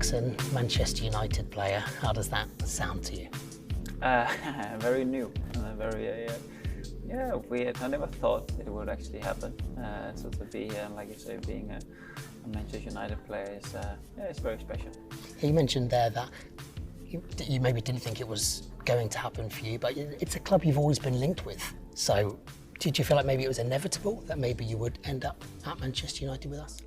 Eriksen, Manchester United player. How does that sound to you? Very new, very weird. I never thought it would actually happen. So to be here, like you say, being a Manchester United player is it's very special. You mentioned there that you maybe didn't think it was going to happen for you, but it's a club you've always been linked with. So did you feel like maybe it was inevitable that maybe you would end up at Manchester United with us?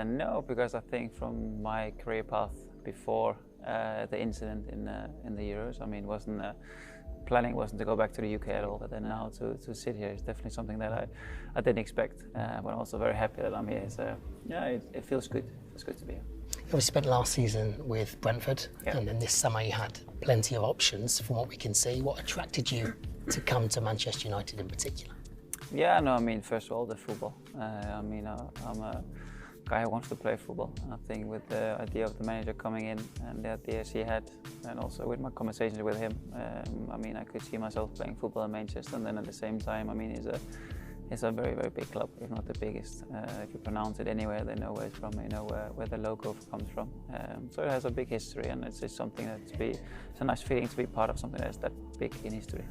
No, because I think from my career path before the incident in the Euros, I mean, planning wasn't to go back to the UK at all. But then now to sit here is definitely something that I didn't expect. But I'm also very happy that I'm here. So it feels good. It feels good to be here. You obviously spent last season with Brentford, Yeah. and then this summer you had plenty of options from what we can see. What attracted you to come to Manchester United in particular? Yeah, no, I mean, first of all, the football. I'm a guy who wants to play football. I think with the idea of the manager coming in and the ideas he had, and also with my conversations with him, I could see myself playing football in Manchester. And then at the same time, it's a very, very big club, if not the biggest. If you pronounce it anywhere, they know where it's from, they know where the logo comes from. So it has a big history, and it's just something it's a nice feeling to be part of something that's that big in history.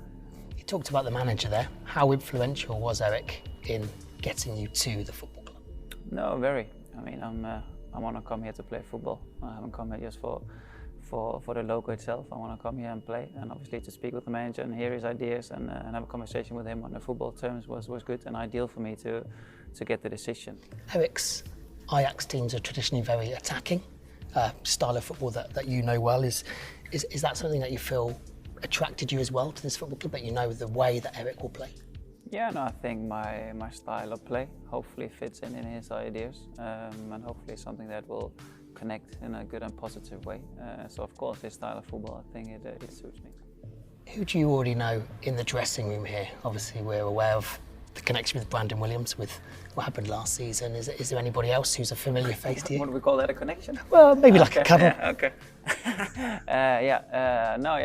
You talked about the manager there. How influential was Erik in getting you to the football club? No, very. I mean, I want to come here to play football. I haven't come here just for the logo itself. I want to come here and play, and obviously to speak with the manager and hear his ideas and have a conversation with him on the football terms was good and ideal for me to get the decision. Erik's Ajax teams are traditionally very attacking style of football that you know well. Is that something that you feel attracted you as well to this football club, that you know the way that Erik will play? Yeah, no, I think my style of play hopefully fits in his ideas, and hopefully something that will connect in a good and positive way. So of course his style of football, I think it suits me. Who do you already know in the dressing room here? Obviously we're aware of the connection with Brandon Williams, with what happened last season. Is there anybody else who's a familiar face to you? What do we call that, a connection? Well, maybe like a couple. Yeah, okay.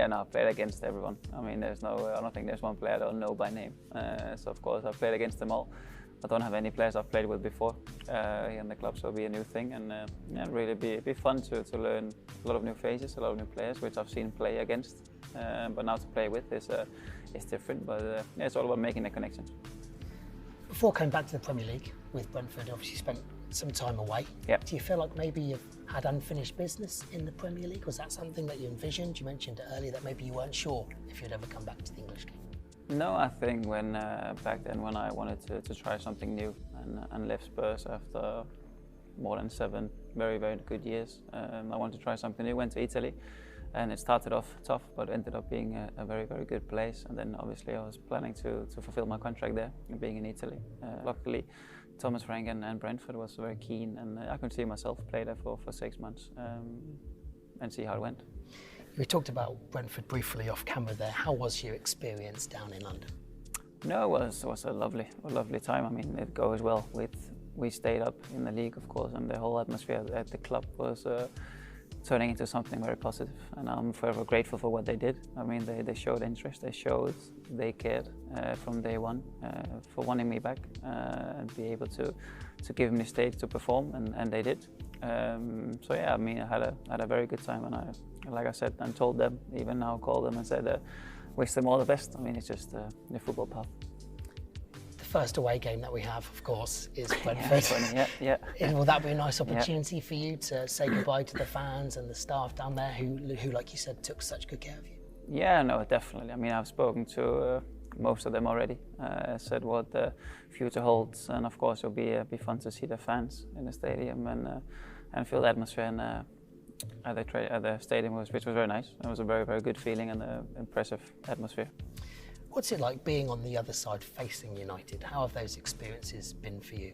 I played against everyone. I mean, I don't think there's one player I don't know by name. So of course I've played against them all. I don't have any players I've played with before here in the club, so it'll be a new thing, and really be fun to learn a lot of new faces, a lot of new players, which I've seen play against. But now to play with is different. But it's all about making the connections. Before coming back to the Premier League with Brentford, obviously you spent some time away. Yeah. Do you feel like maybe you've had unfinished business in the Premier League? Was that something that you envisioned? You mentioned it earlier that maybe you weren't sure if you'd ever come back to the English game. No, I think when back then when I wanted to try something new and left Spurs after more than 7 very, very good years, I wanted to try something new. Went to Italy, and it started off tough, but ended up being a very, very good place. And then obviously I was planning to fulfill my contract there, being in Italy. Luckily, Thomas Frank and Brentford was very keen, and I could see myself play there for 6 months and see how it went. We talked about Brentford briefly off camera there. How was your experience down in London? No, it was a lovely time. I mean, it goes well. We stayed up in the league, of course, and the whole atmosphere at the club was turning into something very positive, and I'm forever grateful for what they did. I mean, they showed interest, they cared from day one for wanting me back and be able to give me the stage to perform, and they did. So yeah, I mean, I had a very good time, and like I said, and told them, even now called them and said, wish them all the best. I mean, it's just the football path. The first away game that we have, of course, is Brentford. Yeah. Will that be a nice opportunity for you to say goodbye to the fans and the staff down there who, like you said, took such good care of you? Yeah, no, definitely. I mean, I've spoken to most of them already. Said what the future holds, and of course it'll be fun to see the fans in the stadium and feel the atmosphere at the stadium, which was very nice. It was a very, very good feeling and an impressive atmosphere. What's it like being on the other side facing United? How have those experiences been for you?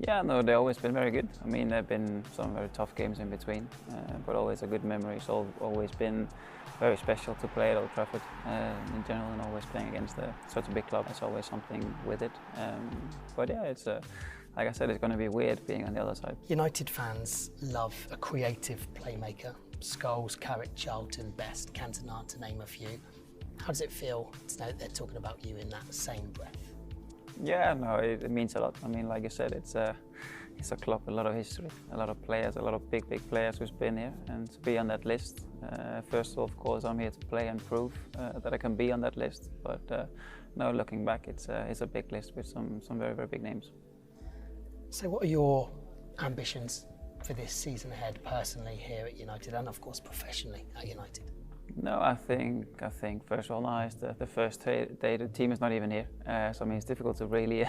Yeah, no, they've always been very good. I mean, there have been some very tough games in between, but always a good memory. It's always been very special to play at Old Trafford in general, and always playing against such a big club. There's always something with it. But yeah, it's like I said, it's going to be weird being on the other side. United fans love a creative playmaker. Scholes, Carrick, Charlton, Best, Cantona, to name a few. How does it feel to know that they're talking about you in that same breath? Yeah, no, it means a lot. I mean, like I said, it's a club with a lot of history, a lot of players, a lot of big players who's been here, and to be on that list. First of all, of course, I'm here to play and prove that I can be on that list. But no, looking back, it's a big list with some very big names. So, what are your ambitions for this season ahead, personally here at United, and of course professionally at United? No, I think first of all now is the first day the team is not even here, so I mean it's difficult to really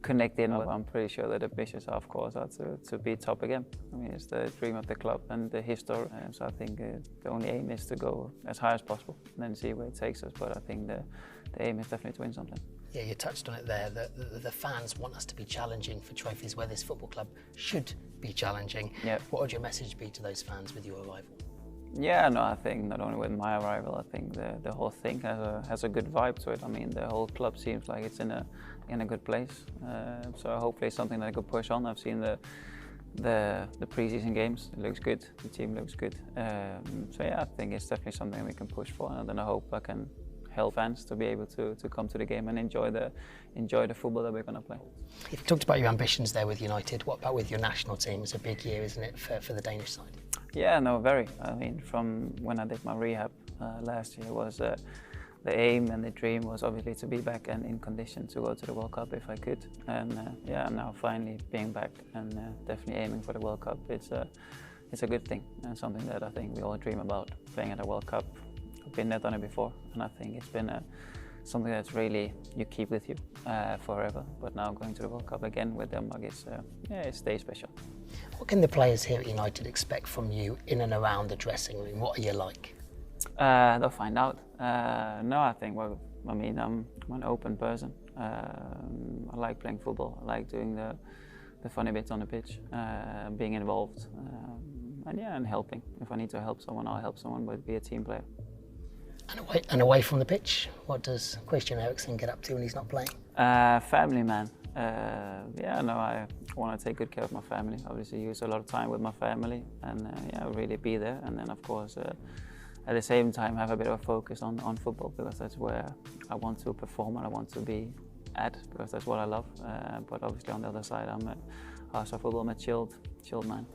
connect in. But I'm pretty sure that the ambitions are, of course, to be top again. I mean it's the dream of the club and the history. So I think the only aim is to go as high as possible and then see where it takes us. But I think the aim is definitely to win something. Yeah, you touched on it there. The fans want us to be challenging for trophies where this football club should be challenging. Yep. What would your message be to those fans with your arrival? Yeah, no, I think not only with my arrival, I think the whole thing has a good vibe to it. I mean, the whole club seems like it's in a good place. So hopefully it's something that I could push on. I've seen the pre-season games. It looks good. The team looks good. So yeah, I think it's definitely something we can push for, and then I hope I can help fans to be able to come to the game and enjoy the football that we're going to play. You've talked about your ambitions there with United. What about with your national team? It's a big year, isn't it, for the Danish side? Yeah, no, very. I mean, from when I did my rehab last year, was the aim and the dream was obviously to be back and in condition to go to the World Cup if I could. And yeah, now finally being back and definitely aiming for the World Cup. It's a good thing and something that I think we all dream about, playing at a World Cup. I've been there, done it before, and I think it's been something that's really you keep with you forever. But now going to the World Cup again with Denmark, it stays special. What can the players here at United expect from you in and around the dressing room? What are you like? They'll find out. No, I think, well, I mean, I'm an open person. I like playing football. I like doing the funny bits on the pitch, being involved, and helping. If I need to help someone, I'll help someone, but be a team player. And away from the pitch, what does Christian Eriksen get up to when he's not playing? Family man. Yeah, no, I want to take good care of my family. Obviously, use a lot of time with my family, and yeah, really be there. And then, of course, at the same time, have a bit of a focus on football, because that's where I want to perform and I want to be at, because that's what I love. But obviously, on the other side, I'm a chilled man.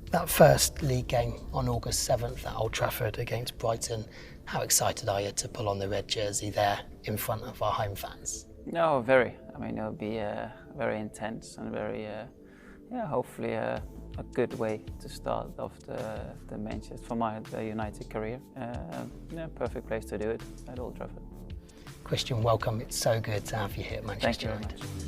That first league game on August 7th at Old Trafford against Brighton, how excited are you to pull on the red jersey there in front of our home fans? No, very. I mean, it'll be very intense and very, hopefully a good way to start off the Manchester for the United career. Perfect place to do it at Old Trafford. Christian, welcome. It's so good to have you here at Manchester Thank you very United. much.